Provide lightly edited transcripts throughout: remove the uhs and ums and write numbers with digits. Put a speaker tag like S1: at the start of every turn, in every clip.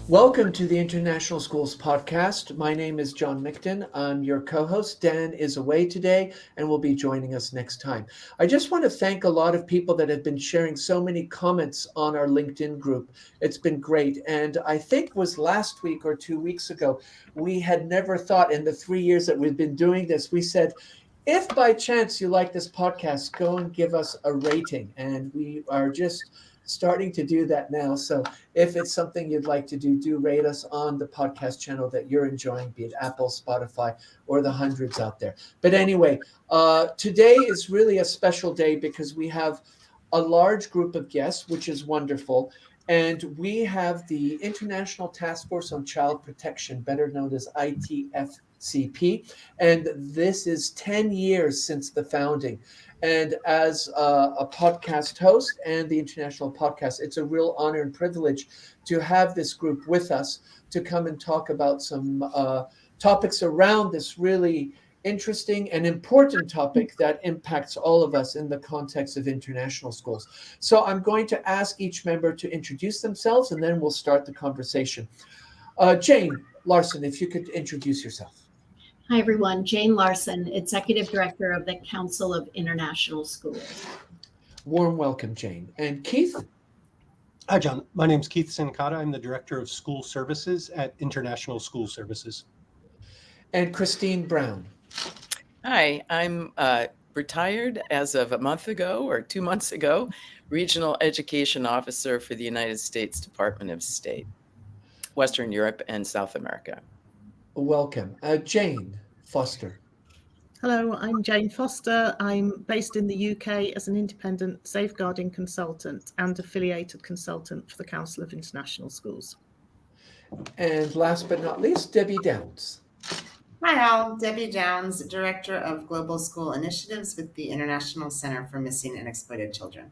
S1: Welcome to the International Schools Podcast. My name is John Mickton. I'm your co-host. Dan is away today and will be joining us next time. I just want to thank a lot of people that have been sharing so many comments on our LinkedIn group. It's been great. And I think it was last week or 2 weeks ago, we had never thought in the 3 years that we've been doing this, we said, if by chance you like this podcast, go and give us a rating. And we are just starting to do that now. So if it's something you'd like to do, do rate us on the podcast channel that you're enjoying, be it Apple, Spotify, or the hundreds out there. But anyway, today is really a special day because we have a large group of guests, which is wonderful. And we have the International Taskforce on Child Protection, better known as ITFCP. And this is 10 years since the founding. And as a podcast host and the International Podcast, it's a real honor and privilege to have this group with us to come and talk about some topics around this really interesting and important topic that impacts all of us in the context of international schools. So I'm going to ask each member to introduce themselves, and then we'll start the conversation. Jane Larson, if you could introduce yourself.
S2: Hi, everyone. Jane Larson, Executive Director of the Council of International Schools.
S1: Warm welcome, Jane. And Keith?
S3: Hi, John. My name is Keith Sincata. I'm the Director of School Services at International School Services.
S1: And Christine Brown.
S4: Hi, I'm retired as of a month ago or 2 months ago, Regional Education Officer for the United States Department of State, Western Europe and South America.
S1: Welcome. Jane Foster.
S5: Hello, I'm Jane Foster. I'm based in the UK as an independent safeguarding consultant and affiliated consultant for the Council of International Schools.
S1: And last but not least, Debbie Downs.
S6: Hi all, Debbie Downs, Director of Global School Initiatives with the International Center for Missing and Exploited Children.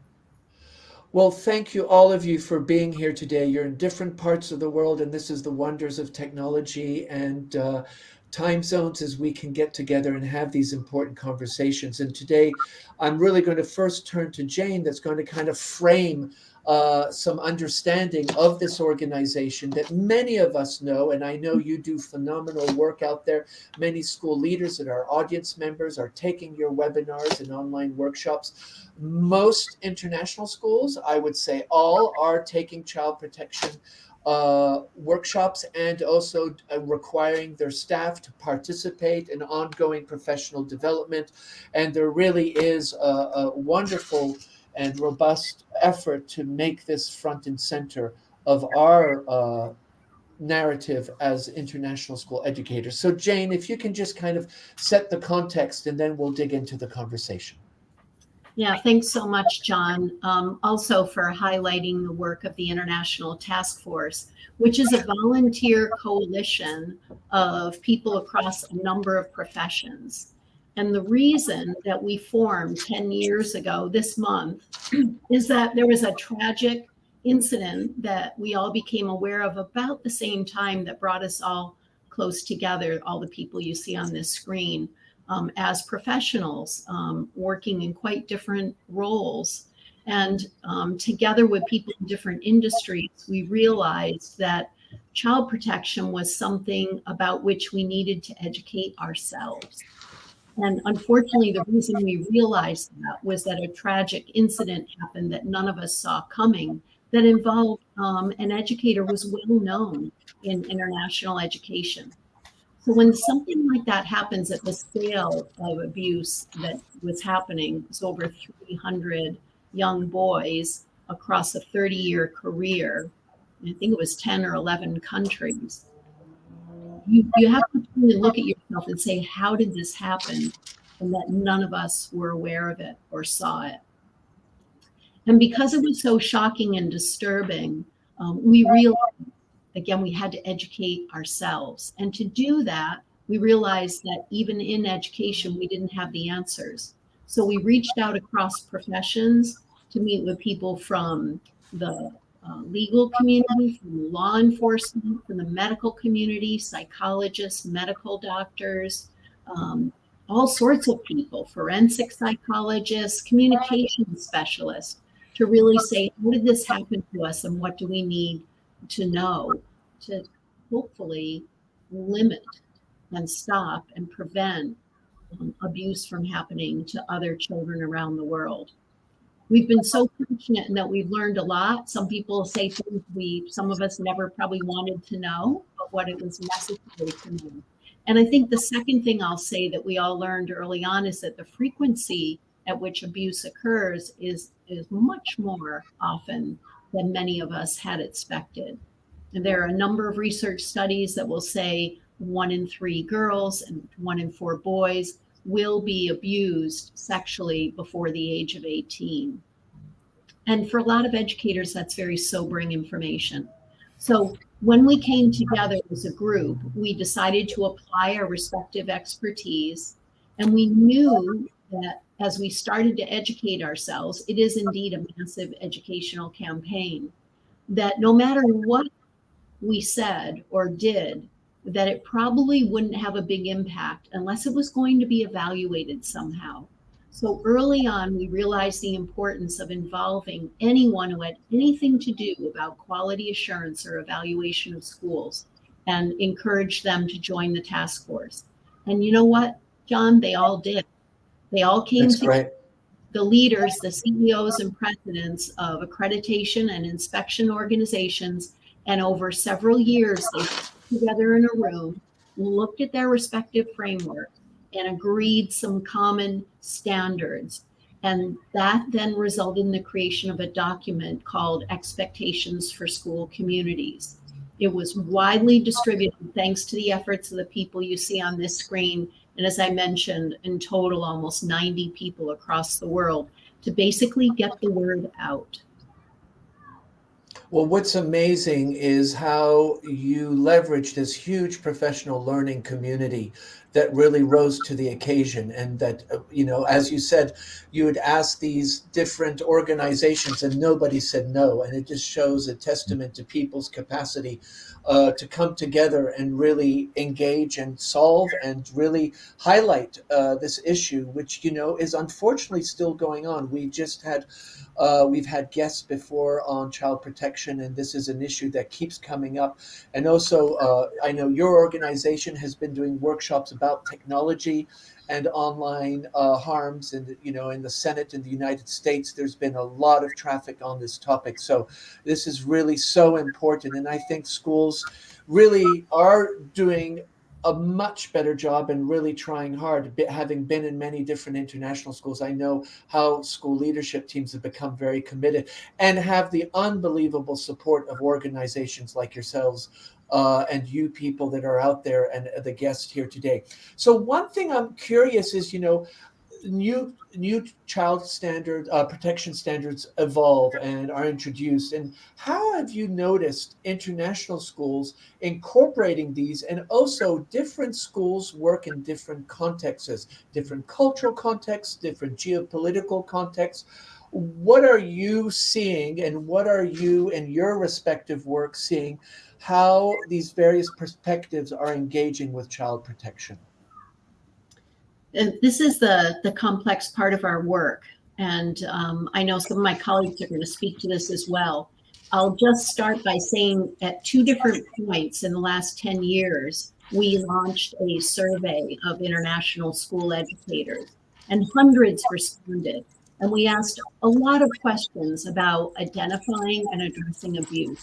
S1: Well, thank you, all of you, for being here today. You're in different parts of the world, and this is the wonders of technology and time zones as we can get together and have these important conversations. And today, I'm really going to first turn to Jane, that's going to kind of frame some understanding of this organization that many of us know, and I know you do phenomenal work out there. Many school leaders and our audience members are taking your webinars and online workshops. Most international schools, I would say all, are taking child protection workshops and also requiring their staff to participate in ongoing professional development. And there really is a wonderful and robust effort to make this front and center of our narrative as international school educators. So Jane, if you can just kind of set the context and then we'll dig into the conversation.
S2: Yeah, thanks so much, John. Also for highlighting the work of the International Taskforce, which is a volunteer coalition of people across a number of professions. And the reason that we formed 10 years ago this month is that there was a tragic incident that we all became aware of about the same time that brought us all close together, all the people you see on this screen, as professionals working in quite different roles. And together with people in different industries, we realized that child protection was something about which we needed to educate ourselves. And unfortunately, the reason we realized that was that a tragic incident happened that none of us saw coming that involved an educator who was well known in international education. So when something like that happens at the scale of abuse that was happening, it's over 300 young boys across a 30-year career, I think it was 10 or 11 countries. You have to really look at yourself and say, how did this happen? And that none of us were aware of it or saw it. And because it was so shocking and disturbing, we realized, again, we had to educate ourselves. And to do that, we realized that even in education, we didn't have the answers. So we reached out across professions to meet with people from the legal community, from law enforcement, from the medical community, psychologists, medical doctors, all sorts of people, forensic psychologists, communication specialists, to really say, how did this happen to us and what do we need to know? to hopefully limit and stop and prevent abuse from happening to other children around the world. We've been so fortunate in that we've learned a lot. Some people say things some of us never probably wanted to know, but what it was necessary to know. And I think the second thing I'll say that we all learned early on is that the frequency at which abuse occurs is much more often than many of us had expected. And there are a number of research studies that will say 1 in 3 girls and 1 in 4 boys will be abused sexually before the age of 18. And for a lot of educators, that's very sobering information. So when we came together as a group, we decided to apply our respective expertise. And we knew that as we started to educate ourselves, it is indeed a massive educational campaign, that no matter what we said or did, that it probably wouldn't have a big impact unless it was going to be evaluated somehow. So early on, we realized the importance of involving anyone who had anything to do about quality assurance or evaluation of schools, and encouraged them to join the task force. And you know what, John? They all did. They all came
S1: That's
S2: together.
S1: great.
S2: The leaders, the CEOs and presidents of accreditation and inspection organizations, and over several years, they got together in a room, looked at their respective framework, and agreed some common standards. And that then resulted in the creation of a document called Expectations for School Communities. It was widely distributed thanks to the efforts of the people you see on this screen. And as I mentioned, in total, almost 90 people across the world to basically get the word out.
S1: Well, what's amazing is how you leverage this huge professional learning community that really rose to the occasion. And that, as you said, you would ask these different organizations and nobody said no. And it just shows a testament to people's capacity to come together and really engage and solve and really highlight this issue, which, is unfortunately still going on. We've had guests before on child protection, and this is an issue that keeps coming up. And also, I know your organization has been doing workshops about technology and online harms. And, in the Senate in the United States, there's been a lot of traffic on this topic. So this is really so important. And I think schools really are doing a much better job and really trying hard. Having been in many different international schools, I know how school leadership teams have become very committed and have the unbelievable support of organizations like yourselves and you people that are out there and the guests here today. So one thing I'm curious is, new child protection standards evolve and are introduced, and how have you noticed international schools incorporating these, and also different schools work in different contexts, different cultural contexts, different geopolitical contexts? What are you seeing, and what are you in your respective work seeing, how these various perspectives are engaging with child protection?
S2: And this is the complex part of our work. And I know some of my colleagues are going to speak to this as well. I'll just start by saying at 2 different points in the last 10 years, we launched a survey of international school educators, and hundreds responded. And we asked a lot of questions about identifying and addressing abuse.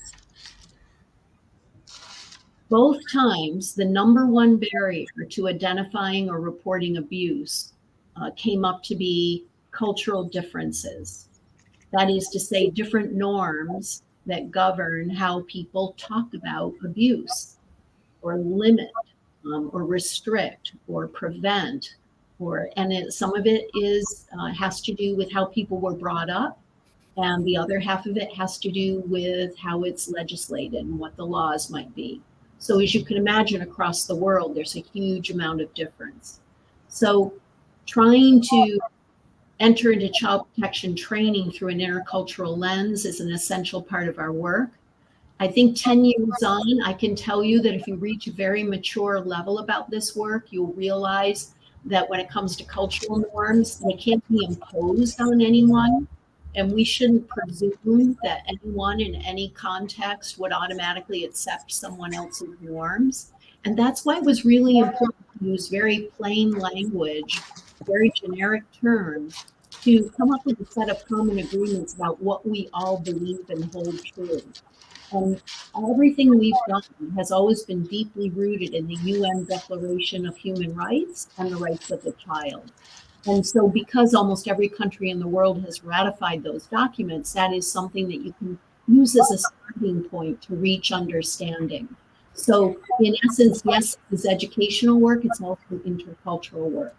S2: Both times, the number one barrier to identifying or reporting abuse came up to be cultural differences. That is to say, different norms that govern how people talk about abuse, or limit, or restrict, or prevent, some of it has to do with how people were brought up, and the other half of it has to do with how it's legislated and what the laws might be. So as you can imagine, across the world, there's a huge amount of difference. So trying to enter into child protection training through an intercultural lens is an essential part of our work. I think 10 years on, I can tell you that if you reach a very mature level about this work, you'll realize that when it comes to cultural norms, they can't be imposed on anyone. And we shouldn't presume that anyone in any context would automatically accept someone else's norms. And that's why it was really important to use very plain language, very generic terms, to come up with a set of common agreements about what we all believe and hold true. And everything we've done has always been deeply rooted in the UN Declaration of Human Rights and the rights of the child. And so, because almost every country in the world has ratified those documents, that is something that you can use as a starting point to reach understanding. So, in essence, yes, it's educational work, it's also intercultural work.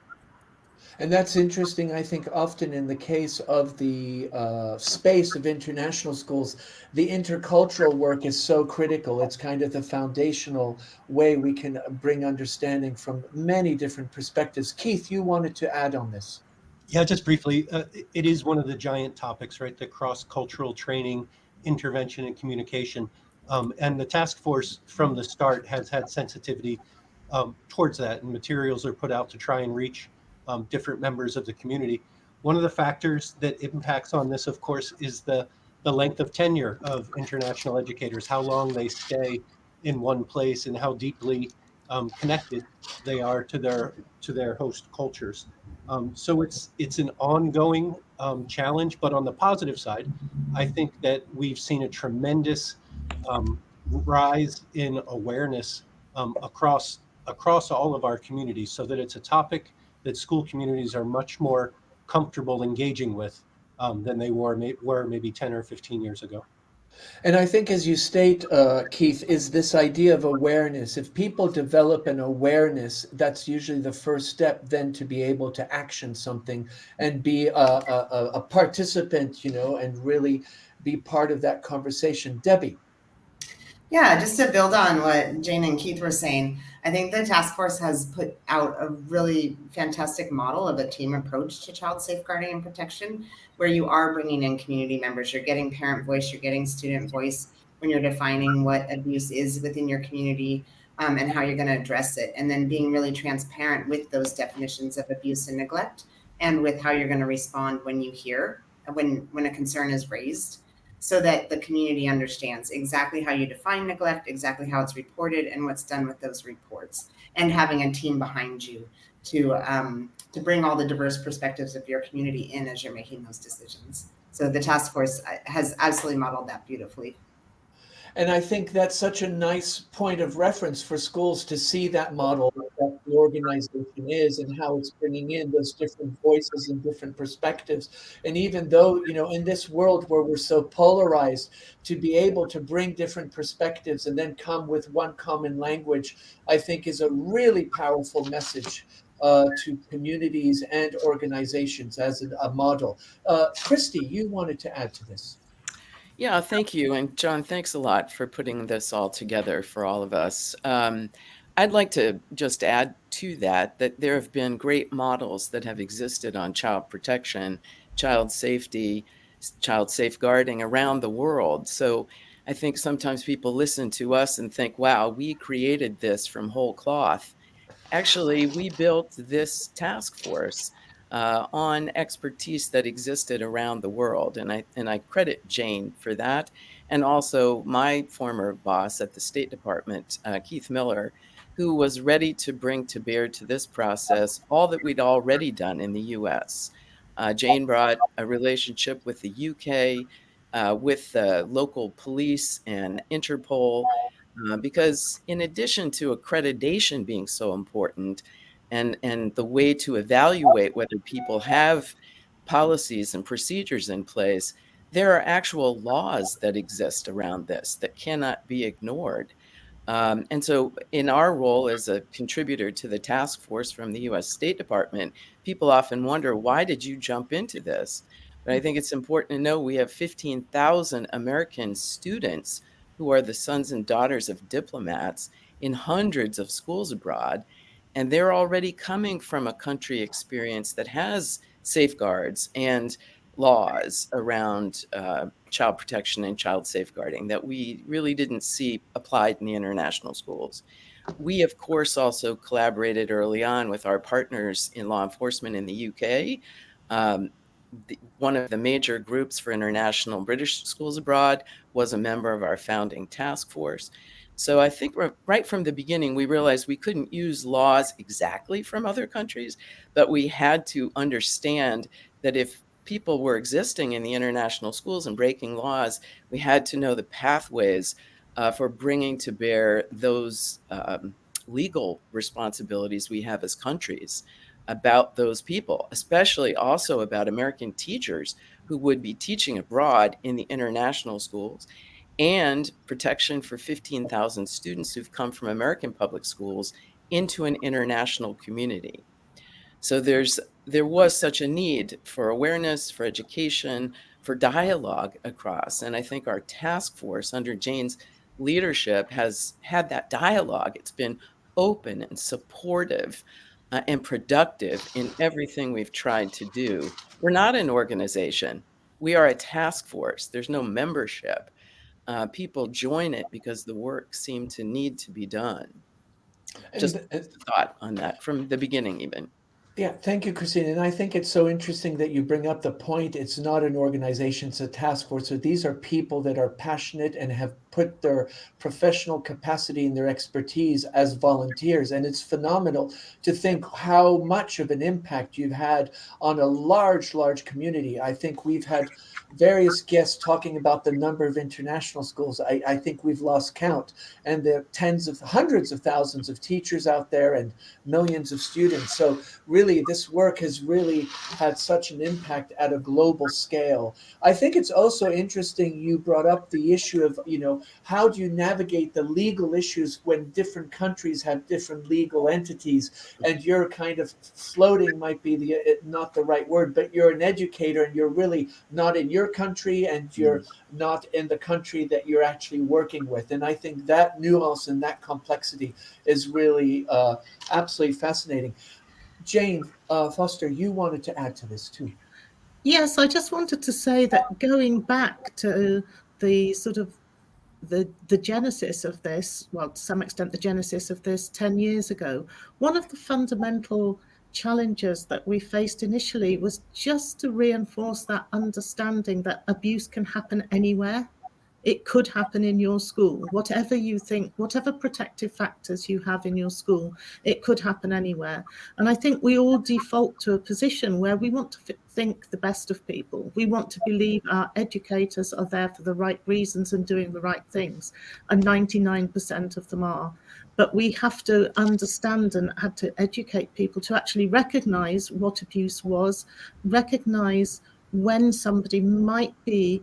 S1: And that's interesting. I think often in the case of the space of international schools, the intercultural work is so critical. It's kind of the foundational way we can bring understanding from many different perspectives. Keith, you wanted to add on this.
S3: Yeah, just briefly, it is one of the giant topics, right? The cross-cultural training, intervention, and communication. And the task force from the start has had sensitivity towards that, and materials are put out to try and reach different members of the community. One of the factors that impacts on this, of course, is the length of tenure of international educators, how long they stay in one place, and how deeply connected they are to their host cultures. So it's an ongoing challenge, but on the positive side, I think that we've seen a tremendous rise in awareness across all of our communities, so that it's a topic that school communities are much more comfortable engaging with than they were maybe 10 or 15 years ago.
S1: And I think, as you state, Keith, is this idea of awareness. If people develop an awareness, that's usually the first step then to be able to action something and be a participant, and really be part of that conversation. Debbie.
S6: Yeah, just to build on what Jane and Keith were saying, I think the task force has put out a really fantastic model of a team approach to child safeguarding and protection, where you are bringing in community members, you're getting parent voice, you're getting student voice when you're defining what abuse is within your community, and how you're going to address it, and then being really transparent with those definitions of abuse and neglect, and with how you're going to respond when you hear when a concern is raised, so that the community understands exactly how you define neglect, exactly how it's reported, and what's done with those reports, and having a team behind you to bring all the diverse perspectives of your community in as you're making those decisions. So the task force has absolutely modeled that beautifully.
S1: And I think that's such a nice point of reference for schools to see that model that the organization is and how it's bringing in those different voices and different perspectives. And even though, in this world where we're so polarized, to be able to bring different perspectives and then come with one common language, I think is a really powerful message to communities and organizations as a model. Christy, you wanted to add to this.
S4: Yeah, thank you. And John, thanks a lot for putting this all together for all of us. I'd like to just add to that there have been great models that have existed on child protection, child safety, child safeguarding around the world. So I think sometimes people listen to us and think, wow, we created this from whole cloth. Actually, we built this task force on expertise that existed around the world, and I credit Jane for that, and also my former boss at the State Department, Keith Miller, who was ready to bring to bear to this process all that we'd already done in the U.S. Jane brought a relationship with the UK, with local police and Interpol, because in addition to accreditation being so important and the way to evaluate whether people have policies and procedures in place, there are actual laws that exist around this that cannot be ignored. And so, in our role as a contributor to the task force from the US State Department, people often wonder, why did you jump into this? But I think it's important to know we have 15,000 American students who are the sons and daughters of diplomats in hundreds of schools abroad. And they're already coming from a country experience that has safeguards and laws around child protection and child safeguarding that we really didn't see applied in the international schools. We, of course, also collaborated early on with our partners in law enforcement in the UK, one of the major groups for international British schools abroad, was a member of our founding task force. So I think right from the beginning, we realized we couldn't use laws exactly from other countries, but we had to understand that if people were existing in the international schools and breaking laws, we had to know the pathways for bringing to bear those legal responsibilities we have as countries about those people, especially also about American teachers who would be teaching abroad in the international schools, and protection for 15,000 students who've come from American public schools into an international community. So there was such a need for awareness, for education, for dialogue across. And I think our task force under Jane's leadership has had that dialogue. It's been open and supportive and productive in everything we've tried to do. We're not an organization. We are a task force. There's no membership. People join it because the work seemed to need to be done. Just
S1: And
S4: a thought on that from the beginning, even.
S1: yeah, thank you, Christine. And I think it's so interesting that you bring up the point. It's not an organization, it's a task force. So these are people that are passionate and have put their professional capacity and their expertise as volunteers. And it's phenomenal to think how much of an impact you've had on a large, large community. I think we've had various guests talking about the number of international schools. I think we've lost count, and there are tens of hundreds of thousands of teachers out there and millions of students. So really, this work has really had such an impact at a global scale. I think it's also interesting you brought up the issue of, how do you navigate the legal issues when different countries have different legal entities, and you're kind of floating might be not the right word, but you're an educator and you're really not in your country and you're not in the country that you're actually working with. And I think that nuance and that complexity is really absolutely fascinating. Jane Foster, you wanted to add to this too.
S5: Yes, I just wanted to say that going back to the sort of the genesis of this, well, to some extent, the genesis of this 10 years ago, one of the fundamental challenges that we faced initially was just to reinforce that understanding that abuse can happen anywhere. It could happen in your school. Whatever you think, whatever protective factors you have in your school, it could happen anywhere. And I think we all default to a position where we want to think the best of people. We want to believe our educators are there for the right reasons and doing the right things. And 99% of them are. But we have to understand and have to educate people to actually recognize what abuse was, recognize when somebody might be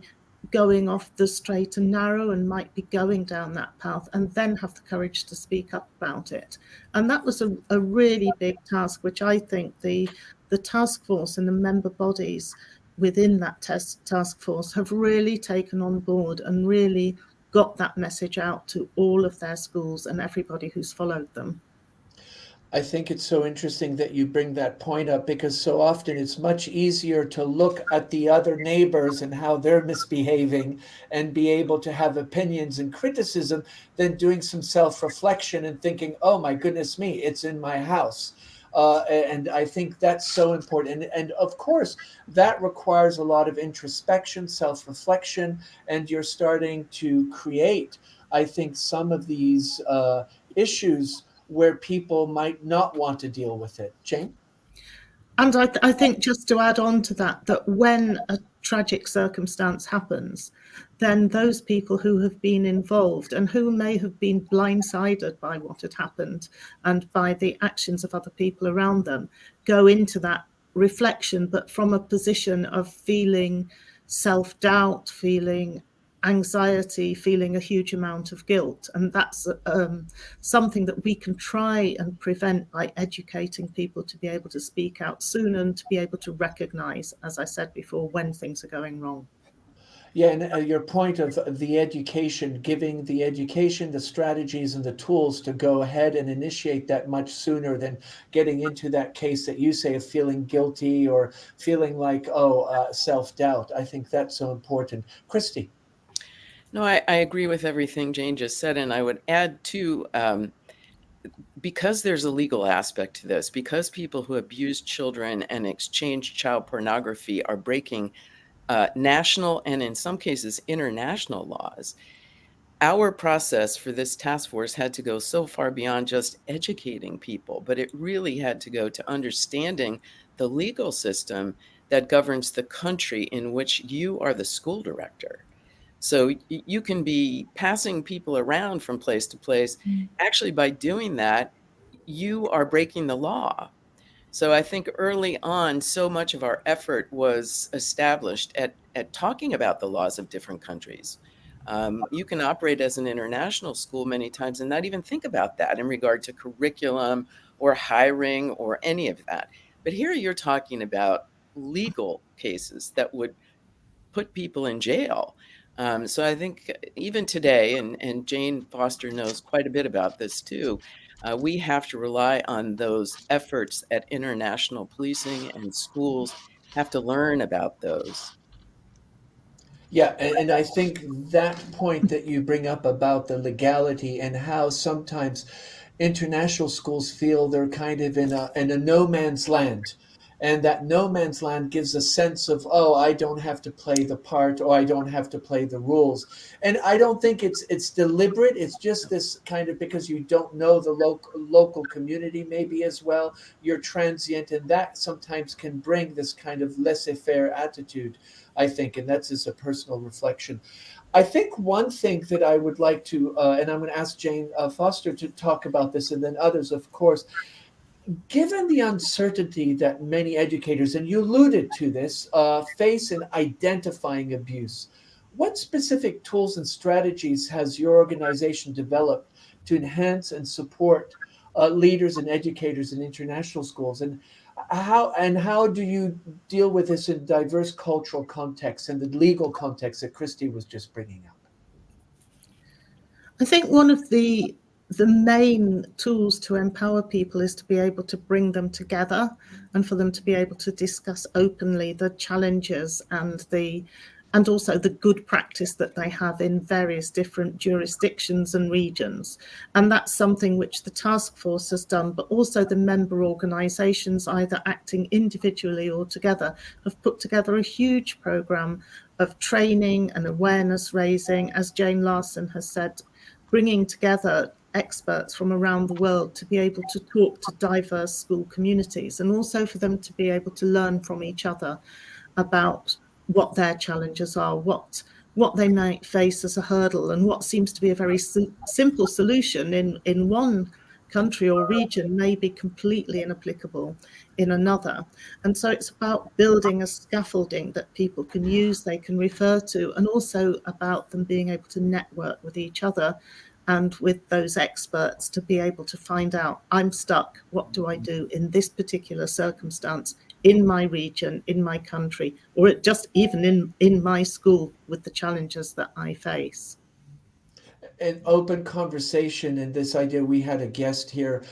S5: going off the straight and narrow and might be going down that path, and then have the courage to speak up about it. And that was a really big task, which I think the task force and the member bodies within that task force have really taken on board and really got that message out to all of their schools and everybody who's followed them.
S1: I think it's so interesting that you bring that point up, because so often it's much easier to look at the other neighbors and how they're misbehaving and be able to have opinions and criticism than doing some self-reflection and thinking, oh my goodness me, it's in my house. And I think that's so important. And of course, that requires a lot of introspection, self-reflection, and you're starting to create, I think, some of these issues where people might not want to deal with it. Jane?
S5: And I think, just to add on to that, that when a tragic circumstance happens, then those people who have been involved and who may have been blindsided by what had happened and by the actions of other people around them go into that reflection, but from a position of feeling self-doubt, feeling anxiety, feeling a huge amount of guilt. And that's something that we can try and prevent by educating people to be able to speak out soon and to be able to recognize, as I said before, when things are going wrong.
S1: Yeah, and your point of the education, giving the education, the strategies and the tools to go ahead and initiate that much sooner than getting into that case that you say of feeling guilty or feeling like, self-doubt. I think that's so important. Christy?
S4: No, I agree with everything Jane just said, and I would add to because there's a legal aspect to this, because people who abuse children and exchange child pornography are breaking national and in some cases international laws, our process for this task force had to go so far beyond just educating people, but it really had to go to understanding the legal system that governs the country in which you are the school director. So you can be passing people around from place to place. Actually, by doing that, you are breaking the law. So I think early on, so much of our effort was established at talking about the laws of different countries. You can operate as an international school many times and not even think about that in regard to curriculum or hiring or any of that. But here you're talking about legal cases that would put people in jail. So I think even today, and Jane Foster knows quite a bit about this too, we have to rely on those efforts at international policing, and schools have to learn about those.
S1: Yeah, and I think that point that you bring up about the legality and how sometimes international schools feel they're kind of in a no man's land. And that no man's land gives a sense of, oh, I don't have to play the part or I don't have to play the rules. And I don't think it's deliberate. It's just this kind of because you don't know the local community maybe as well. You're transient, and that sometimes can bring this kind of laissez-faire attitude, I think, and that's just a personal reflection. I think one thing that I would like to, and I'm going to ask Jane Foster to talk about this, and then others, of course, given the uncertainty that many educators, and you alluded to this, face in identifying abuse, what specific tools and strategies has your organization developed to enhance and support leaders and educators in international schools? And how do you deal with this in diverse cultural contexts and the legal context that Christy was just bringing up?
S5: I think one of the main tools to empower people is to be able to bring them together and for them to be able to discuss openly the challenges and also the good practice that they have in various different jurisdictions and regions. And that's something which the task force has done, but also the member organisations, either acting individually or together, have put together a huge programme of training and awareness raising, as Jane Larson has said, bringing together experts from around the world to be able to talk to diverse school communities, and also for them to be able to learn from each other about what their challenges are, what they might face as a hurdle, and what seems to be a very simple solution in one country or region may be completely inapplicable in another. And so it's about building a scaffolding that people can use, they can refer to, and also about them being able to network with each other and with those experts to be able to find out, I'm stuck, what do I do in this particular circumstance, in my region, in my country, or just even in my school with the challenges that I face.
S1: An open conversation, and this idea, we had a guest here,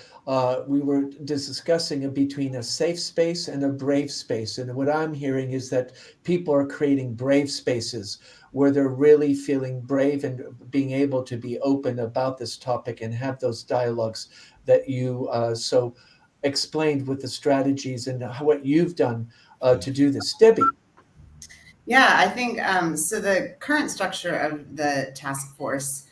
S1: we were discussing between a safe space and a brave space, and what I'm hearing is that people are creating brave spaces where they're really feeling brave and being able to be open about this topic and have those dialogues that you so explained with the strategies and what you've done to do this. Debbie.
S6: Yeah, I think so. The current structure of the task force,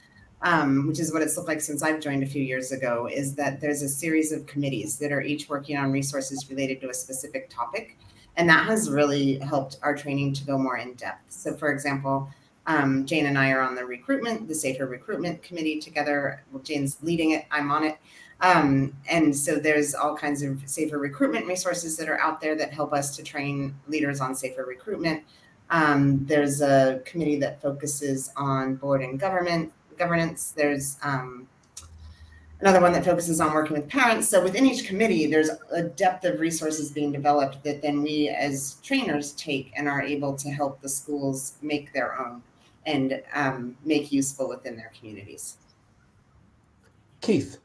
S6: which is what it's looked like since I've joined a few years ago, is that there's a series of committees that are each working on resources related to a specific topic. And that has really helped our training to go more in depth. So for example, Jane and I are on the Safer Recruitment Committee together. Well, Jane's leading it, I'm on it. And so there's all kinds of safer recruitment resources that are out there that help us to train leaders on safer recruitment. There's a committee that focuses on board and governance. There's another one that focuses on working with parents. So within each committee, there's a depth of resources being developed that then we as trainers take and are able to help the schools make their own and make useful within their communities.
S1: Keith.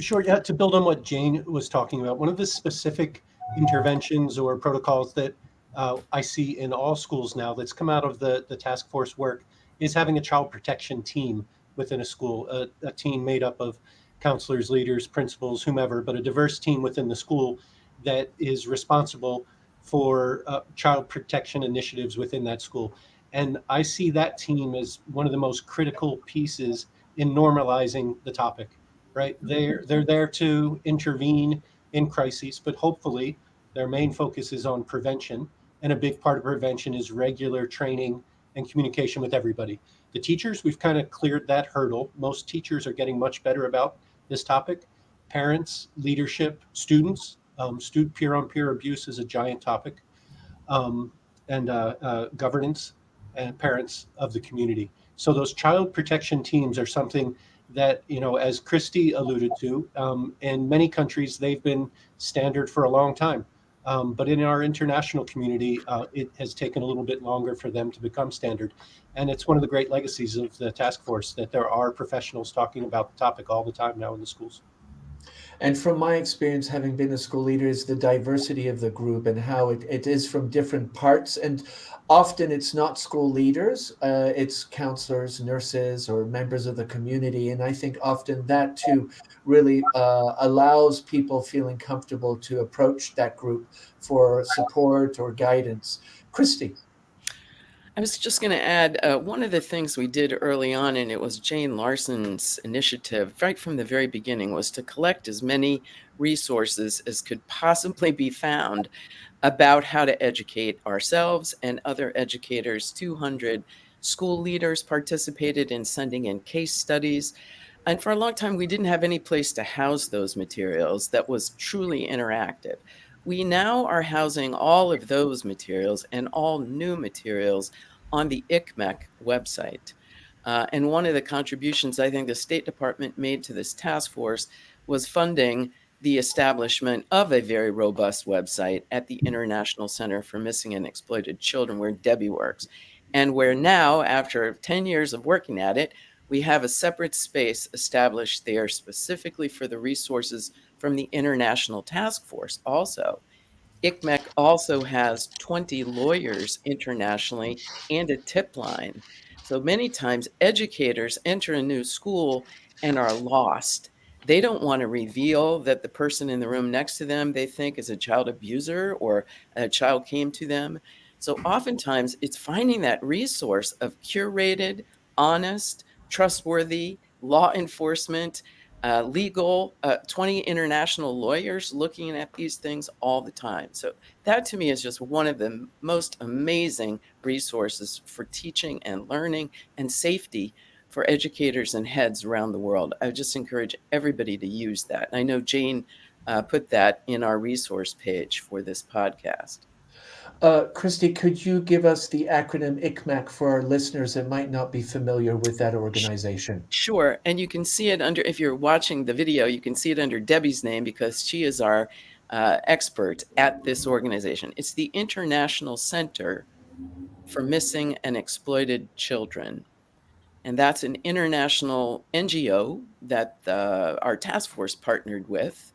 S3: Sure. Yeah. To build on what Jane was talking about, one of the specific interventions or protocols that I see in all schools now that's come out of the task force work is having a child protection team within a school, a team made up of counselors, leaders, principals, whomever, but a diverse team within the school that is responsible for child protection initiatives within that school. And I see that team as one of the most critical pieces in normalizing the topic, right? They're there to intervene in crises, but hopefully their main focus is on prevention. And a big part of prevention is regular training and communication with everybody. The teachers, we've kind of cleared that hurdle. Most teachers are getting much better about this topic. Parents, leadership, students, student peer-on-peer abuse is a giant topic, and governance and parents of the community. So those child protection teams are something that, as Christy alluded to, in many countries, they've been standard for a long time. But in our international community, it has taken a little bit longer for them to become standard. And it's one of the great legacies of the task force that there are professionals talking about the topic all the time now in the schools.
S1: And from my experience, having been a school leader, is the diversity of the group and how it is from different parts. And often it's not school leaders, it's counselors, nurses, or members of the community. And I think often that too really allows people feeling comfortable to approach that group for support or guidance. Christy.
S4: I was just going to add one of the things we did early on, and it was Jane Larson's initiative right from the very beginning, was to collect as many resources as could possibly be found about how to educate ourselves and other educators. 200 school leaders participated in sending in case studies. And for a long time, we didn't have any place to house those materials that was truly interactive. We now are housing all of those materials and all new materials on the ICMEC website. And one of the contributions I think the State Department made to this task force was funding the establishment of a very robust website at the International Center for Missing and Exploited Children, where Debbie works, and where now, after 10 years of working at it, we have a separate space established there specifically for the resources from the International Task Force also. ICMEC also has 20 lawyers internationally and a tip line. So many times educators enter a new school and are lost. They don't want to reveal that the person in the room next to them they think is a child abuser or a child came to them. So oftentimes it's finding that resource of curated, honest, trustworthy law enforcement, legal, 20 international lawyers looking at these things all the time. So that to me is just one of the most amazing resources for teaching and learning and safety for educators and heads around the world. I would just encourage everybody to use that. I know Jane put that in our resource page for this podcast.
S1: Christy, could you give us the acronym ICMEC for our listeners that might not be familiar with that organization?
S4: Sure. And you can see it under, if you're watching the video, you can see it under Debbie's name because she is our expert at this organization. It's the International Center for Missing and Exploited Children. And that's an international NGO that our task force partnered with.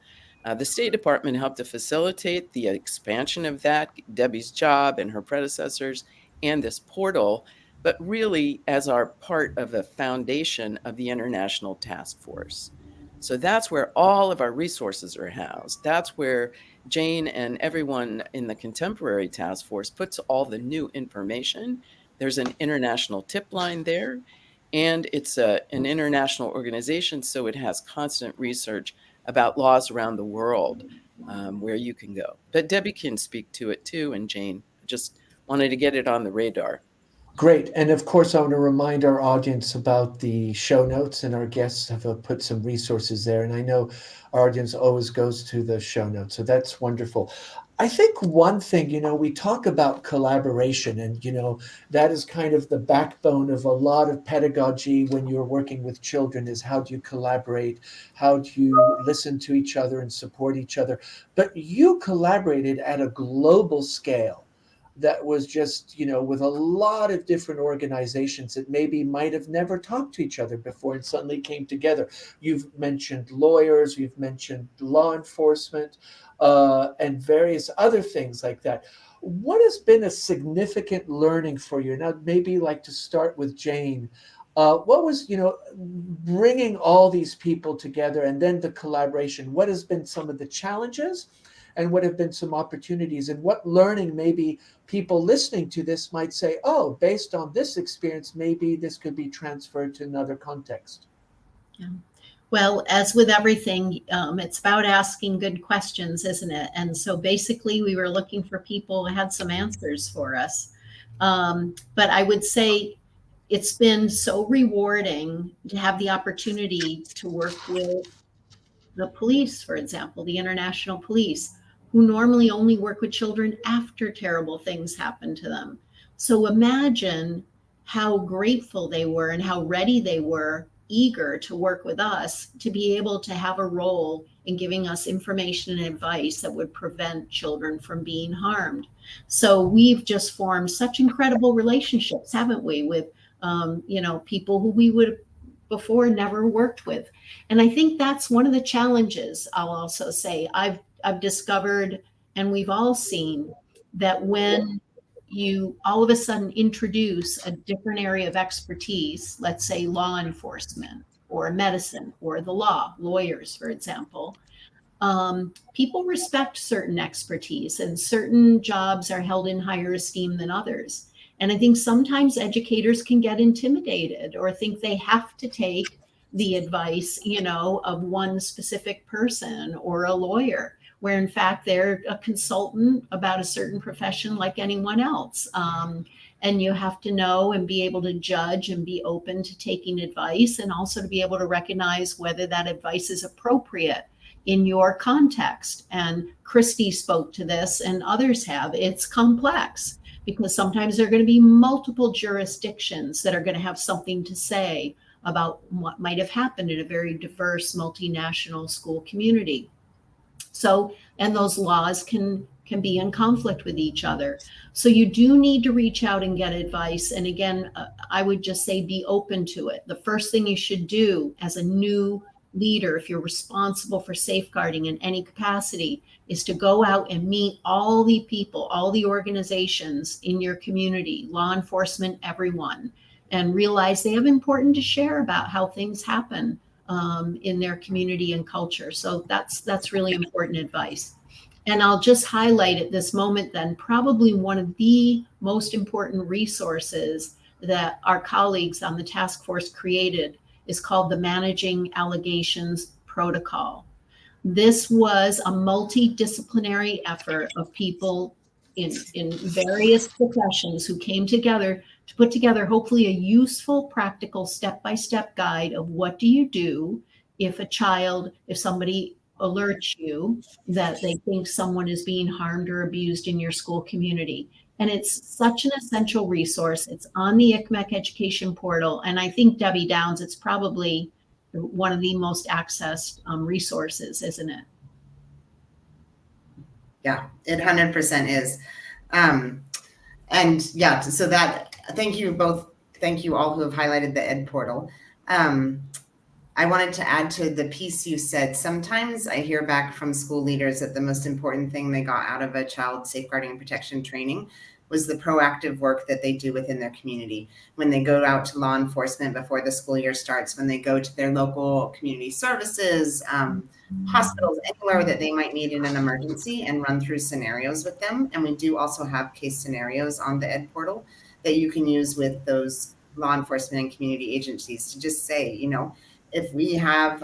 S4: The State Department helped to facilitate the expansion of that, Debbie's job and her predecessors, and this portal, but really as our part of the foundation of the International Task Force. So that's where all of our resources are housed. That's where Jane and everyone in the contemporary task force puts all the new information. There's an international tip line there, and it's an international organization, so it has constant research about laws around the world where you can go. But Debbie can speak to it too, and Jane. Just wanted to get it on the radar.
S1: Great. And of course, I want to remind our audience about the show notes, and our guests have put some resources there. And I know our audience always goes to the show notes. So that's wonderful. I think one thing, we talk about collaboration, and, that is kind of the backbone of a lot of pedagogy when you're working with children is how do you collaborate? How do you listen to each other and support each other? But you collaborated at a global scale. That was just, with a lot of different organizations that maybe might have never talked to each other before and suddenly came together. You've mentioned lawyers, you've mentioned law enforcement, and various other things like that. What has been a significant learning for you? And I'd maybe like to start with Jane What was, bringing all these people together and then the collaboration? What has been some of the challenges and what have been some opportunities, and what learning maybe people listening to this might say, oh, based on this experience, maybe this could be transferred to another context?
S2: Yeah. Well, as with everything, it's about asking good questions, isn't it? And so basically, we were looking for people who had some answers for us. But I would say it's been so rewarding to have the opportunity to work with the police, for example, the international police, who normally only work with children after terrible things happen to them. So imagine how grateful they were and how ready they were, eager to work with us, to be able to have a role in giving us information and advice that would prevent children from being harmed. So we've just formed such incredible relationships, haven't we, with people who we would before never worked with. And I think that's one of the challenges. I'll also say I've discovered, and we've all seen, that when you all of a sudden introduce a different area of expertise, let's say law enforcement or medicine or the law, lawyers, for example, people respect certain expertise, and certain jobs are held in higher esteem than others. And I think sometimes educators can get intimidated or think they have to take the advice, of one specific person or a lawyer, where in fact they're a consultant about a certain profession like anyone else. And you have to know and be able to judge and be open to taking advice, and also to be able to recognize whether that advice is appropriate in your context. And Christy spoke to this, and others have. It's complex, because sometimes there are going to be multiple jurisdictions that are going to have something to say about what might have happened in a very diverse multinational school community. So, and those laws can be in conflict with each other. So you do need to reach out and get advice. And again, I would just say be open to it. The first thing you should do as a new leader, if you're responsible for safeguarding in any capacity, is to go out and meet all the people, all the organizations in your community, law enforcement, everyone, and realize they have important to share about how things happen in their community and culture. So that's really important advice. And I'll just highlight at this moment then, probably one of the most important resources that our colleagues on the task force created is called the Managing Allegations Protocol. This was a multidisciplinary effort of people in various professions who came together to put together hopefully a useful, practical, step-by-step guide of what do you do if somebody alerts you that they think someone is being harmed or abused in your school community. And it's such an essential resource. It's on the ICMEC education portal. And I think, Debbie Downs, it's probably one of the most accessed resources, isn't it?
S6: Yeah, it 100% is. And yeah, so that, thank you both. Thank you all who have highlighted the Ed portal. I wanted to add to the piece you said. Sometimes I hear back from school leaders that the most important thing they got out of a child safeguarding and protection training was the proactive work that they do within their community. When they go out to law enforcement before the school year starts, when they go to their local community services, hospitals, anywhere that they might need in an emergency, and run through scenarios with them. And we do also have case scenarios on the Ed portal that you can use with those law enforcement and community agencies to just say, if we have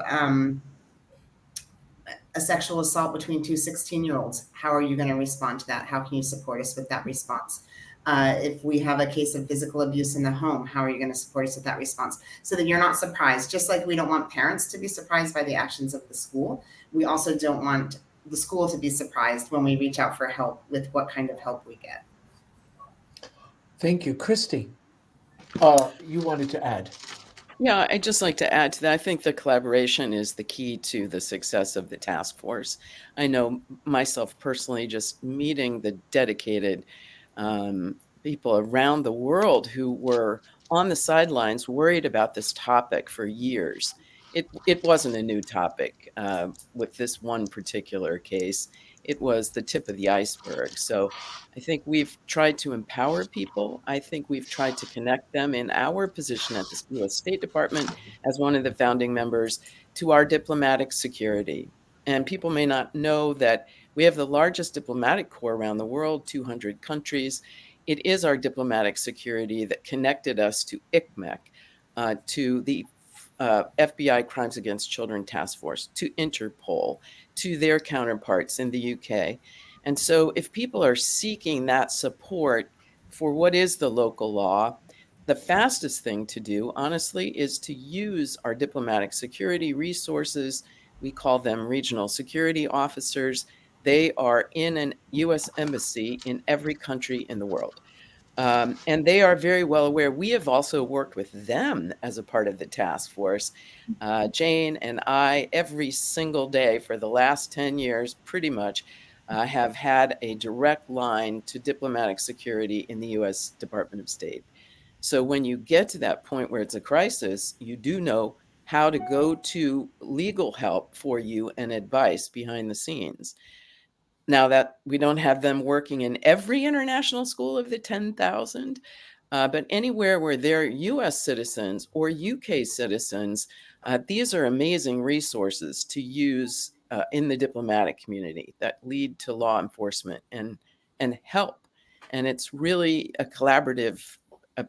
S6: a sexual assault between two 16-year-olds, how are you going to respond to that? How can you support us with that response? If we have a case of physical abuse in the home, how are you going to support us with that response? So that you're not surprised. Just like we don't want parents to be surprised by the actions of the school, we also don't want the school to be surprised when we reach out for help with what kind of help we get.
S1: Thank you. Christy, you wanted to add?
S4: Yeah, I'd just like to add to that. I think the collaboration is the key to the success of the task force. I know myself personally, just meeting the dedicated people around the world who were on the sidelines worried about this topic for years. It wasn't a new topic with this one particular case. it was the tip of the iceberg. So I think we've tried to empower people. I think we've tried to connect them in our position at the U.S. State Department as one of the founding members to our diplomatic security. And people may not know that we have the largest diplomatic corps around the world, 200 countries. It is our diplomatic security that connected us to ICMEC, to the FBI Crimes Against Children Task Force, to Interpol, to their counterparts in the UK. And so if people are seeking that support for what is the local law, the fastest thing to do, honestly, is to use our diplomatic security resources. We call them regional security officers. They are in an U.S. embassy in every country in the world. And they are very well aware. We have also worked with them as a part of the task force. Jane and I, every single day for the last 10 years, pretty much, have had a direct line to diplomatic security in the U.S. Department of State. So when you get to that point where it's a crisis, you do know how to go to legal help for you and advice behind the scenes. Now that we don't have them working in every international school of the 10,000, but anywhere where they're US citizens or UK citizens, these are amazing resources to use in the diplomatic community that lead to law enforcement and help. And it's really a collaborative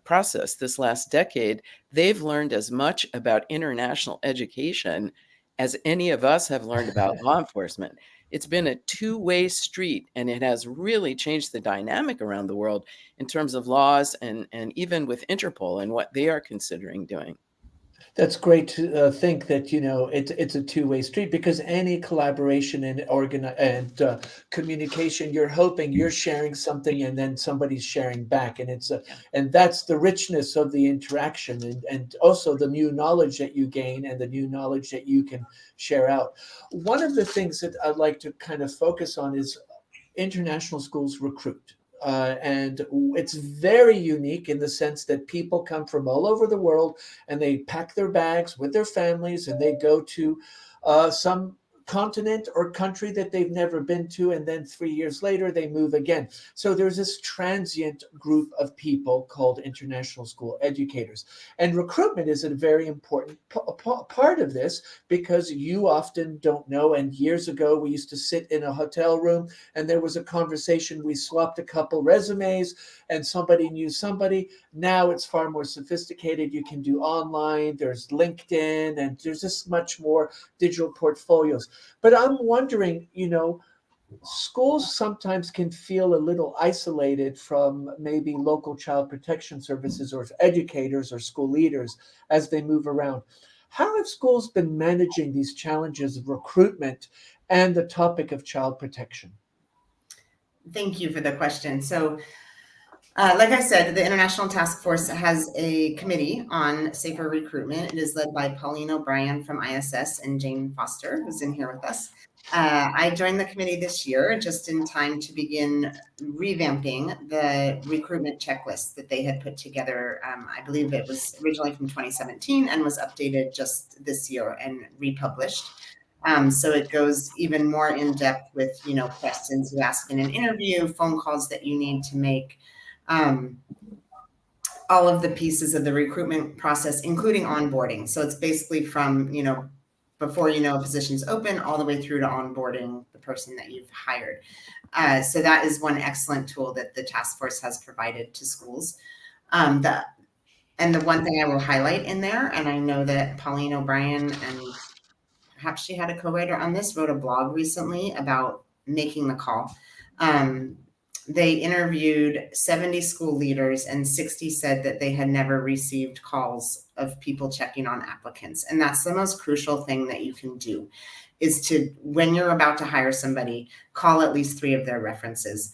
S4: process this last decade. They've learned as much about international education as any of us have learned about law enforcement. It's been a two-way street, and it has really changed the dynamic around the world in terms of laws and even with Interpol and what they are considering doing.
S1: That's great to think that it's a two-way street, because any collaboration and communication, you're hoping you're sharing something and then somebody's sharing back, and and that's the richness of the interaction, and also the new knowledge that you gain and the new knowledge that you can share out. One of the things that I'd like to kind of focus on is international schools recruit. And it's very unique in the sense that people come from all over the world, and they pack their bags with their families and they go to some continent or country that they've never been to, and then 3 years later they move again. So there's this transient group of people called international school educators, and recruitment is a very important part of this, because you often don't know. And years ago we used to sit in a hotel room and there was a conversation, we swapped a couple resumes and somebody knew somebody. Now it's far more sophisticated. You can do online, there's LinkedIn, and there's just much more digital portfolios. But I'm wondering, schools sometimes can feel a little isolated from maybe local child protection services or educators or school leaders as they move around. How have schools been managing these challenges of recruitment and the topic of child protection?
S6: Thank you for the question. So, like I said, the International Task Force has a committee on safer recruitment. It is led by Pauline O'Brien from ISS and Jane Foster, who's in here with us. I joined the committee this year just in time to begin revamping the recruitment checklist that they had put together. I believe it was originally from 2017 and was updated just this year and republished. So it goes even more in depth with, questions you ask in an interview, phone calls that you need to make, all of the pieces of the recruitment process, including onboarding. So it's basically from, before a position's open all the way through to onboarding the person that you've hired. So that is one excellent tool that the task force has provided to schools. And the one thing I will highlight in there, and I know that Pauline O'Brien, and perhaps she had a co-writer on this, wrote a blog recently about making the call. They interviewed 70 school leaders, and 60 said that they had never received calls of people checking on applicants. And that's the most crucial thing that you can do, is to, when you're about to hire somebody, call at least 3 of their references.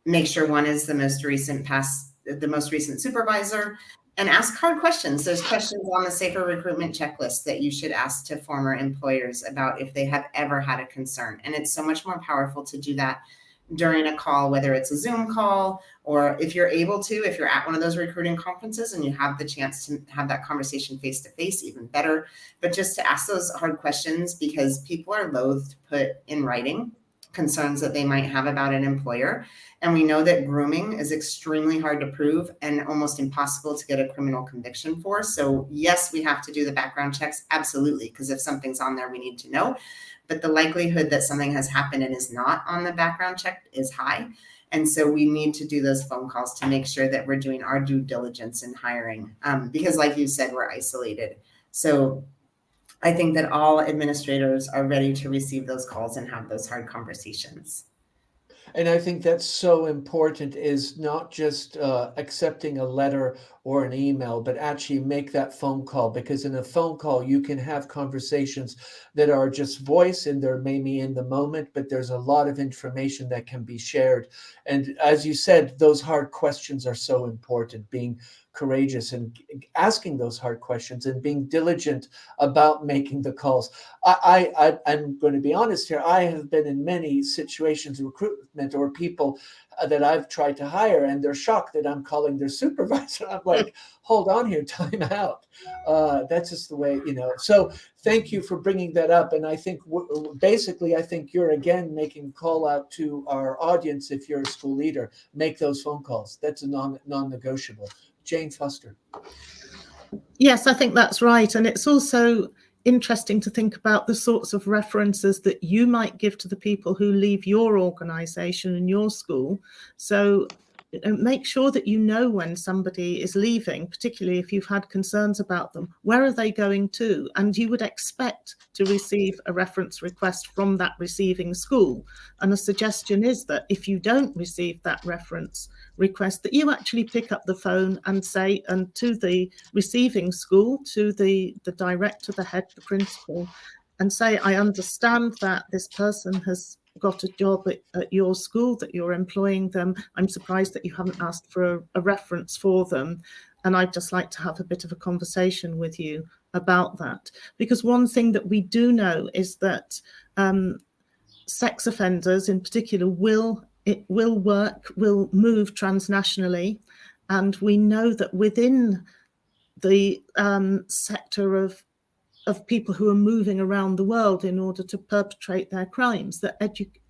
S6: Make sure one is the most recent supervisor, and ask hard questions. There's questions on the safer recruitment checklist that you should ask to former employers about if they have ever had a concern. And it's so much more powerful to do that during a call, whether it's a Zoom call, or if you're able to, if you're at one of those recruiting conferences and you have the chance to have that conversation face to face, even better. But just to ask those hard questions, because people are loath to put in writing concerns that they might have about an employer. And we know that grooming is extremely hard to prove and almost impossible to get a criminal conviction for. So yes, we have to do the background checks, absolutely, because if something's on there, we need to know. But the likelihood that something has happened and is not on the background check is high. And so we need to do those phone calls to make sure that we're doing our due diligence in hiring, because like you said, we're isolated. So I think that all administrators are ready to receive those calls and have those hard conversations.
S1: And I think that's so important, is not just accepting a letter or an email, but actually make that phone call, because in a phone call, you can have conversations that are just voice and they're maybe in the moment, but there's a lot of information that can be shared. And as you said, those hard questions are so important, being courageous and asking those hard questions and being diligent about making the calls. I'm going to be honest here. I have been in many situations, recruitment or people that I've tried to hire, and they're shocked that I'm calling their supervisor. I'm like, hold on here, time out. That's just the way, So thank you for bringing that up. And I think basically, I think you're again making a call out to our audience. If you're a school leader, make those phone calls. That's a non-negotiable. Jane Foster.
S5: Yes, I think that's right. And it's also interesting to think about the sorts of references that you might give to the people who leave your organization and your school. So make sure that you know when somebody is leaving, particularly if you've had concerns about them. Where are they going to? And you would expect to receive a reference request from that receiving school. And a suggestion is that if you don't receive that reference request, that you actually pick up the phone and say, and to the receiving school, to the director, the head, the principal, and say, I understand that this person has got a job at your school, that you're employing them. I'm surprised that you haven't asked for a reference for them. And I'd just like to have a bit of a conversation with you about that. Because one thing that we do know is that sex offenders in particular will move transnationally. And we know that within the sector of people who are moving around the world in order to perpetrate their crimes, that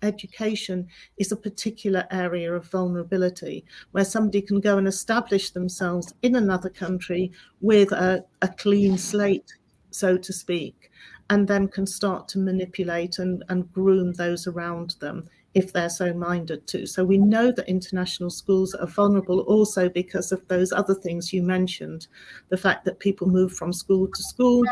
S5: education is a particular area of vulnerability, where somebody can go and establish themselves in another country with a clean slate, so to speak, and then can start to manipulate and groom those around them if they're so minded to. So we know that international schools are vulnerable also because of those other things you mentioned, the fact that people move from school to school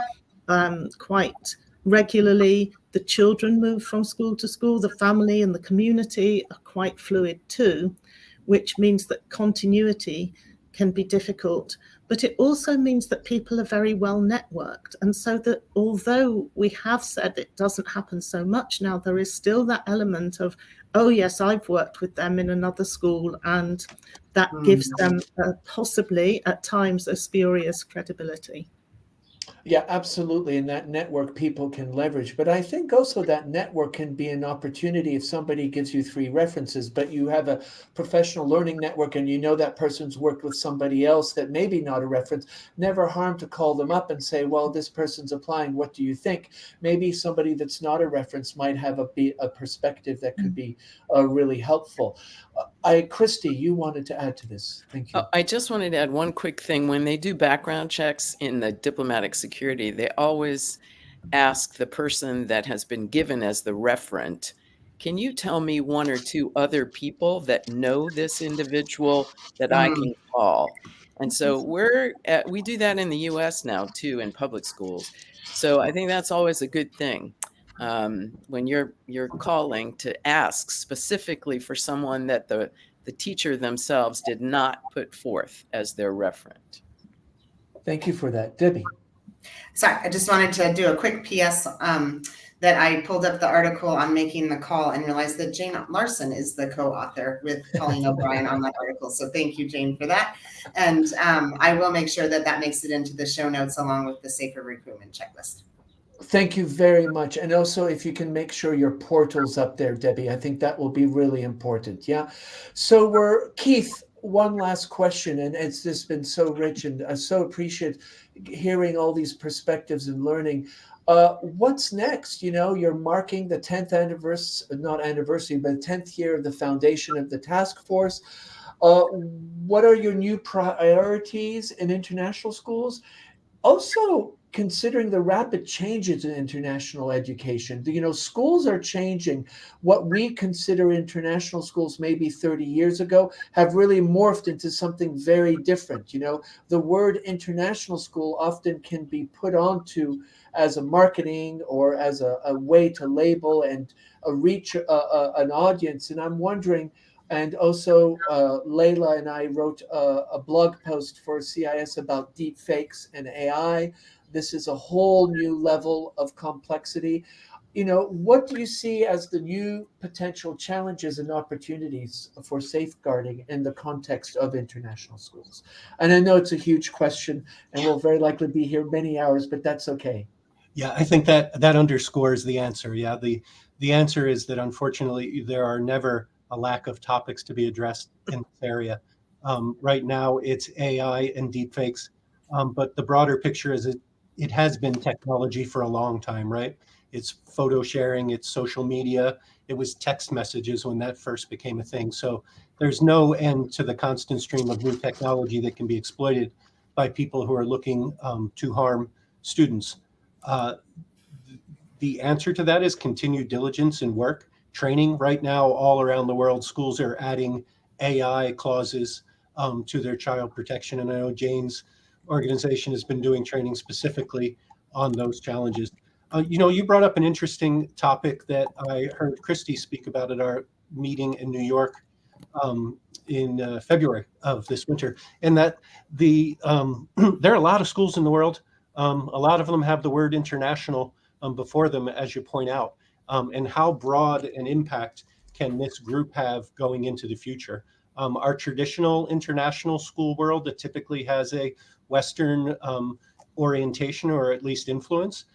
S5: quite regularly. The children move from school to school. The family and the community are quite fluid too, which means that continuity can be difficult. But it also means that people are very well networked. And so that although we have said it doesn't happen so much now, there is still that element of, oh yes, I've worked with them in another school, and that gives them possibly at times a spurious credibility.
S1: Yeah, absolutely. And that network people can leverage. But I think also that network can be an opportunity if somebody gives you 3 references, but you have a professional learning network and you know that person's worked with somebody else that maybe not a reference. Never harm to call them up and say, well, this person's applying. What do you think? Maybe somebody that's not a reference might have a perspective that could be really helpful. Christy, you wanted to add to this. Thank you.
S4: I just wanted to add one quick thing. When they do background checks in the diplomatic security, they always ask the person that has been given as the referent, can you tell me 1 or 2 other people that know this individual that I can call? And so we do that in the US now too, in public schools. So I think that's always a good thing. When you're calling to ask specifically for someone that the teacher themselves did not put forth as their referent.
S1: Thank you for that. Debbie.
S6: Sorry, I just wanted to do a quick PS that I pulled up the article on making the call and realized that Jane Larson is the co-author with Colleen O'Brien on that article. So thank you, Jane, for that. And I will make sure that makes it into the show notes along with the safer recruitment checklist.
S1: Thank you very much. And also, if you can make sure your portal's up there, Debbie, I think that will be really important. Yeah. So Keith, one last question, and it's just been so rich, and I so appreciate hearing all these perspectives and learning. What's next? You know, you're marking the 10th anniversary, not anniversary, but 10th year of the foundation of the task force. What are your new priorities in international schools? Also, considering the rapid changes in international education, you know, schools are changing. What we consider international schools maybe 30 years ago have really morphed into something very different. You know, the word international school often can be put onto as a marketing or as a way to label and reach an audience. And I'm wondering, and also, Layla and I wrote a blog post for CIS about deep fakes and AI. This is a whole new level of complexity. You know, what do you see as the new potential challenges and opportunities for safeguarding in the context of international schools? And I know it's a huge question, and we'll very likely be here many hours, but that's okay.
S3: Yeah, I think that underscores the answer. Yeah, the answer is that unfortunately there are never a lack of topics to be addressed in this area. Right now it's AI and deepfakes, but the broader picture is it has been technology for a long time, right? It's photo sharing, it's social media, it was text messages when that first became a thing. So there's no end to the constant stream of new technology that can be exploited by people who are looking to harm students. Uh, the answer to that is continued diligence and work. Training right now, all around the world, schools are adding AI clauses to their child protection. And I know Jane's organization has been doing training specifically on those challenges. You know, you brought up an interesting topic that I heard Christy speak about at our meeting in New York in February of this winter, and that there are a lot of schools in the world. A lot of them have the word international before them, as you point out, and how broad an impact can this group have going into the future. Our traditional international school world that typically has a Western orientation or at least influence,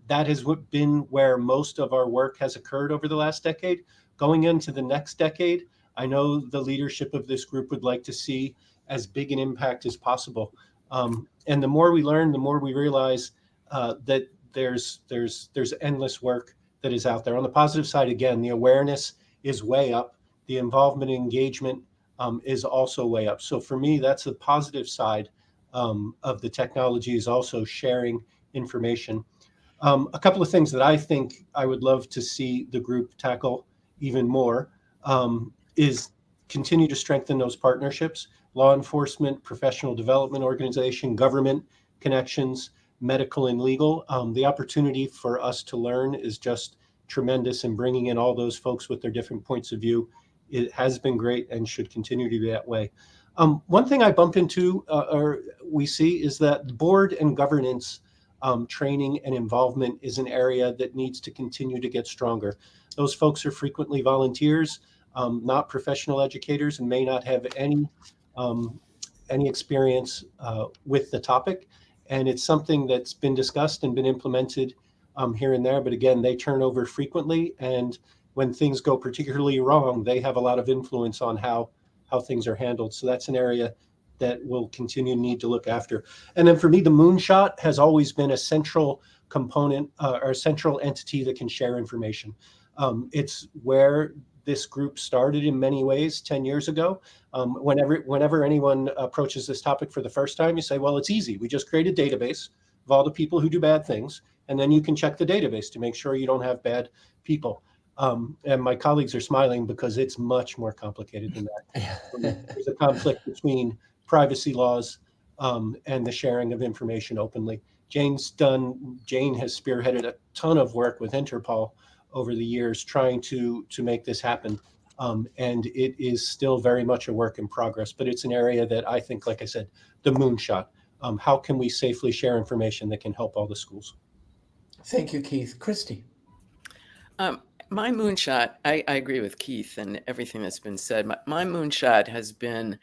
S3: that has been where most of our work has occurred over the last decade. Going into the next decade, I know the leadership of this group would like to see as big an impact as possible. And the more we learn, the more we realize that there's endless work that is out there. On the positive side, again, the awareness is way up. The involvement and engagement is also way up. So for me, that's the positive side of the technology, is also sharing information. A couple of things that I think I would love to see the group tackle even more is continue to strengthen those partnerships, law enforcement, professional development organization, government connections, medical and legal. The opportunity for us to learn is just tremendous, and bringing in all those folks with their different points of view, it has been great and should continue to be that way. One thing I bump into or we see is that the board and governance training and involvement is an area that needs to continue to get stronger. Those folks are frequently volunteers, not professional educators, and may not have any experience with the topic. And it's something that's been discussed and been implemented here and there. But again, they turn over frequently. And when things go particularly wrong, they have a lot of influence on how things are handled. So that's an area that we'll continue to need to look after. And then for me, the moonshot has always been a central component or a central entity that can share information. It's where this group started in many ways 10 years ago. Whenever anyone approaches this topic for the first time, you say, well, it's easy. We just create a database of all the people who do bad things, and then you can check the database to make sure you don't have bad people. And my colleagues are smiling because it's much more complicated than that. There's a conflict between privacy laws and the sharing of information openly. Jane has spearheaded a ton of work with Interpol over the years trying to make this happen. And it is still very much a work in progress, but it's an area that I think, like I said, the moonshot. How can we safely share information that can help all the schools?
S1: Thank you, Keith. Christy.
S4: My moonshot, I agree with Keith and everything that's been said. My moonshot has been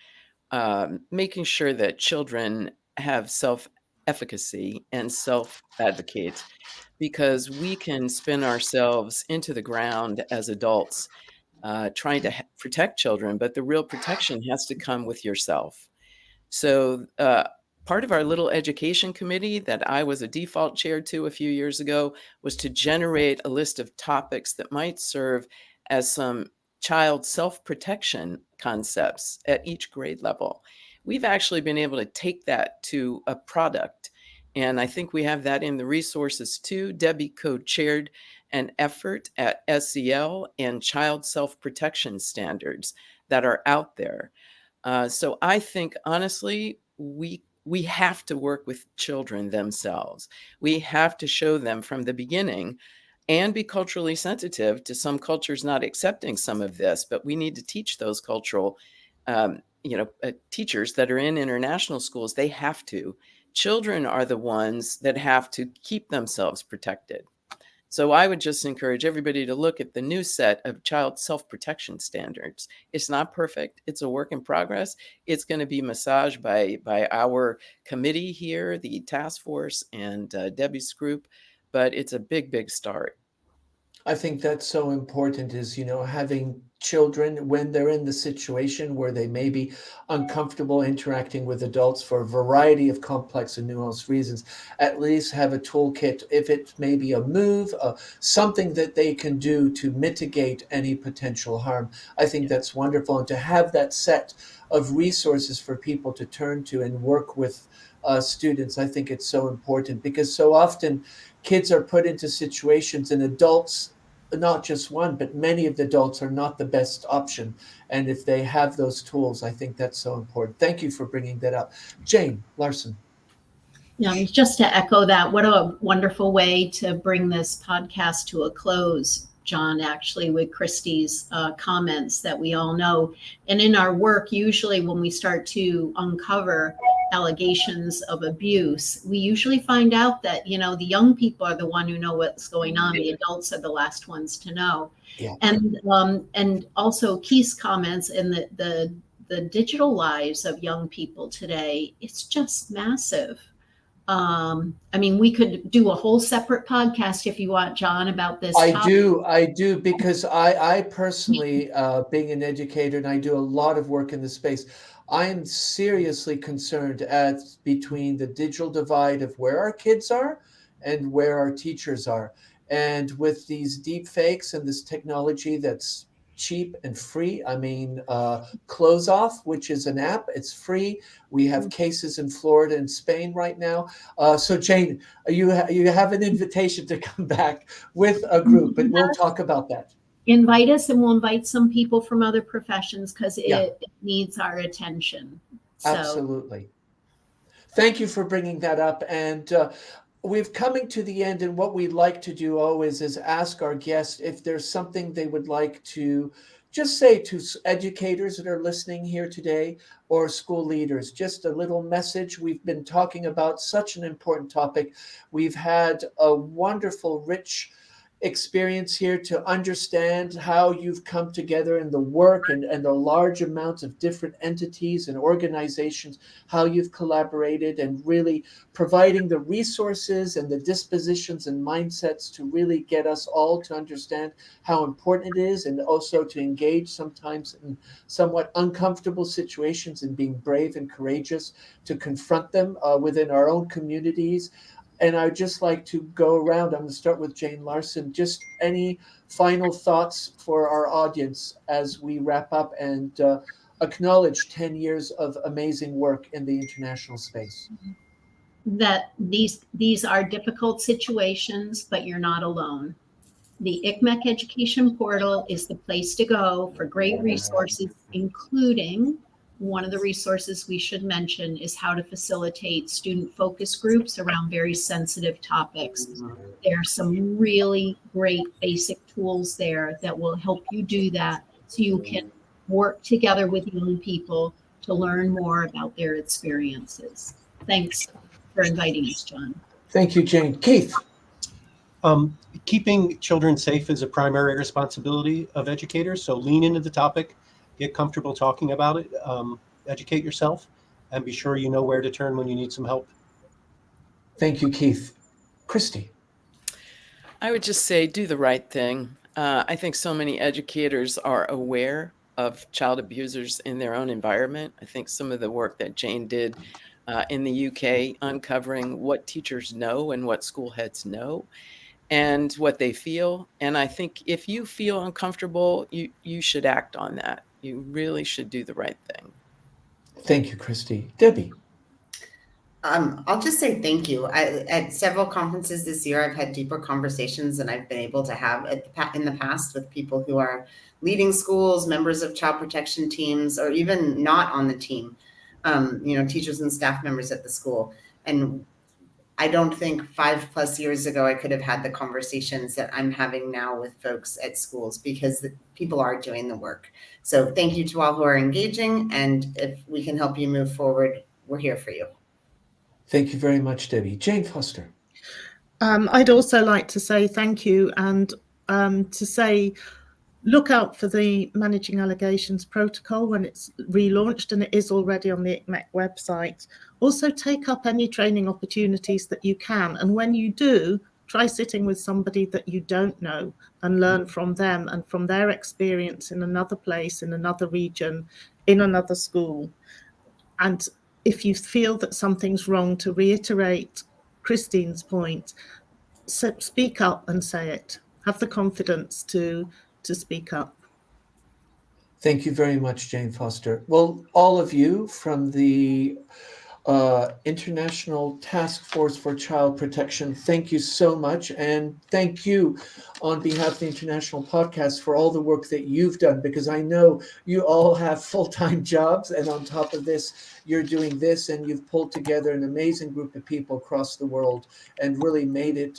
S4: making sure that children have self-efficacy and self-advocate, because we can spin ourselves into the ground as adults trying to protect children, but the real protection has to come with yourself. So part of our little education committee that I was a default chair to a few years ago was to generate a list of topics that might serve as some child self-protection concepts at each grade level. We've actually been able to take that to a product, and I think we have that in the resources too. Debbie co-chaired an effort at SEL and child self-protection standards that are out there. So I think honestly, we have to work with children themselves. We have to show them from the beginning and be culturally sensitive to some cultures not accepting some of this, but we need to teach those cultural, teachers that are in international schools. They have to. Children are the ones that have to keep themselves protected. So I would just encourage everybody to look at the new set of child self-protection standards. It's not perfect. It's a work in progress. It's going to be massaged by our committee here, the task force, and Debbie's group, but it's a big, big start.
S1: I think that's so important is, having children when they're in the situation where they may be uncomfortable interacting with adults for a variety of complex and nuanced reasons, at least have a toolkit, if it may be a move, something that they can do to mitigate any potential harm. I think that's wonderful. And to have that set of resources for people to turn to and work with students, I think it's so important because so often kids are put into situations and adults, not just one, but many of the adults are not the best option. And if they have those tools, I think that's so important. Thank you for bringing that up. Jane Larson.
S2: Just to echo that, what a wonderful way to bring this podcast to a close, John, actually, with Christy's comments that we all know. And in our work, usually when we start to uncover allegations of abuse, we usually find out that, the young people are the one who know what's going on. The adults are the last ones to know.
S1: Yeah.
S2: And also Keith's comments and the digital lives of young people today, it's just massive. We could do a whole separate podcast if you want, John, about this topic.
S1: I do, because I personally, being an educator, and I do a lot of work in this space, I am seriously concerned between the digital divide of where our kids are and where our teachers are. And with these deep fakes and this technology that's cheap and free. Close Off, which is an app, it's free. We have cases in Florida and Spain right now. So Jane, you have an invitation to come back with a group, and we'll talk about that.
S2: Invite us, and we'll invite some people from other professions because it needs our attention.
S1: Absolutely. Thank you for bringing that up. And we're coming to the end, and what we'd like to do always is ask our guests if there's something they would like to just say to educators that are listening here today or school leaders, just a little message. We've been talking about such an important topic. We've had a wonderful, rich experience here to understand how you've come together in the work and the large amounts of different entities and organizations, how you've collaborated and really providing the resources and the dispositions and mindsets to really get us all to understand how important it is, and also to engage sometimes in somewhat uncomfortable situations and being brave and courageous to confront them within our own communities. And I'd just like to go around. I'm going to start with Jane Larson. Just any final thoughts for our audience as we wrap up and acknowledge 10 years of amazing work in the international space.
S2: That these are difficult situations, but you're not alone. The ICMEC Education Portal is the place to go for great resources, including one of the resources we should mention is how to facilitate student focus groups around very sensitive topics. There are some really great basic tools there that will help you do that so you can work together with young people to learn more about their experiences. Thanks for inviting us, John.
S1: Thank you, Jane. Keith.
S3: Keeping children safe is a primary responsibility of educators, so lean into the topic. Get comfortable talking about it, educate yourself, and be sure you know where to turn when you need some help.
S1: Thank you, Keith. Christy.
S4: I would just say do the right thing. I think so many educators are aware of child abusers in their own environment. I think some of the work that Jane did in the UK, uncovering what teachers know and what school heads know and what they feel. And I think if you feel uncomfortable, you should act on that. You really should do the right thing.
S1: Thank you, Christy. Debbie.
S6: I'll just say thank you. At several conferences this year, I've had deeper conversations than I've been able to have in the past with people who are leading schools, members of child protection teams, or even not on the team, teachers and staff members at the school. And I don't think 5+ years ago I could have had the conversations that I'm having now with folks at schools, because the people are doing the work. So thank you to all who are engaging. And if we can help you move forward, we're here for you.
S1: Thank you very much, Debbie. Jane Foster.
S5: I'd also like to say thank you, and to say look out for the Managing Allegations protocol when it's relaunched, and it is already on the ICMEC website. Also, take up any training opportunities that you can, and when you do, try sitting with somebody that you don't know and learn from them and from their experience in another place, in another region, in another school. And if you feel that something's wrong, to reiterate Christine's point, speak up and say it. Have the confidence to speak up.
S1: Thank you very much, Jane Foster. Well, all of you from the International Task Force for Child Protection, thank you so much. And thank you on behalf of the International Podcast for all the work that you've done, because I know you all have full-time jobs, and on top of this, you're doing this, and you've pulled together an amazing group of people across the world and really made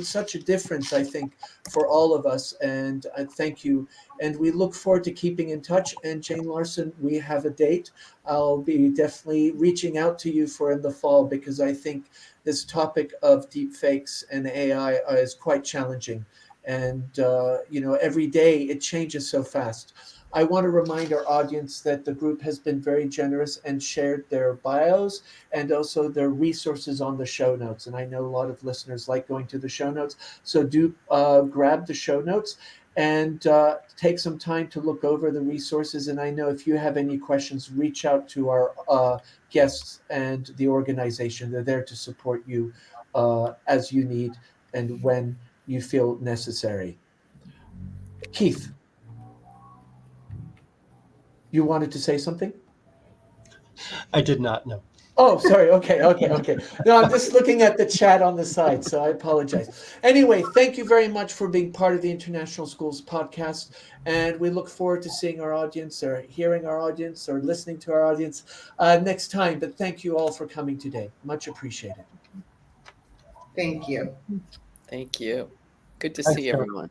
S1: such a difference, I think, for all of us. And I thank you. And we look forward to keeping in touch. And Jane Larson, we have a date. I'll be definitely reaching out to you for in the fall, because I think this topic of deep fakes and AI is quite challenging. And, every day it changes so fast. I want to remind our audience that the group has been very generous and shared their bios and also their resources on the show notes. And I know a lot of listeners like going to the show notes. So do grab the show notes and take some time to look over the resources. And I know if you have any questions, reach out to our guests and the organization. They're there to support you as you need and when you feel necessary. Keith, you wanted to say something?
S3: I did not know.
S1: Oh, sorry. Okay. No, I'm just looking at the chat on the side, so I apologize. Anyway, thank you very much for being part of the International Schools Podcast, and we look forward to seeing our audience or hearing our audience or listening to our audience next time. But thank you all for coming today. Much appreciated.
S6: Thank you.
S4: Thank you. Good to
S3: Thanks,
S4: see
S3: John.
S4: everyone.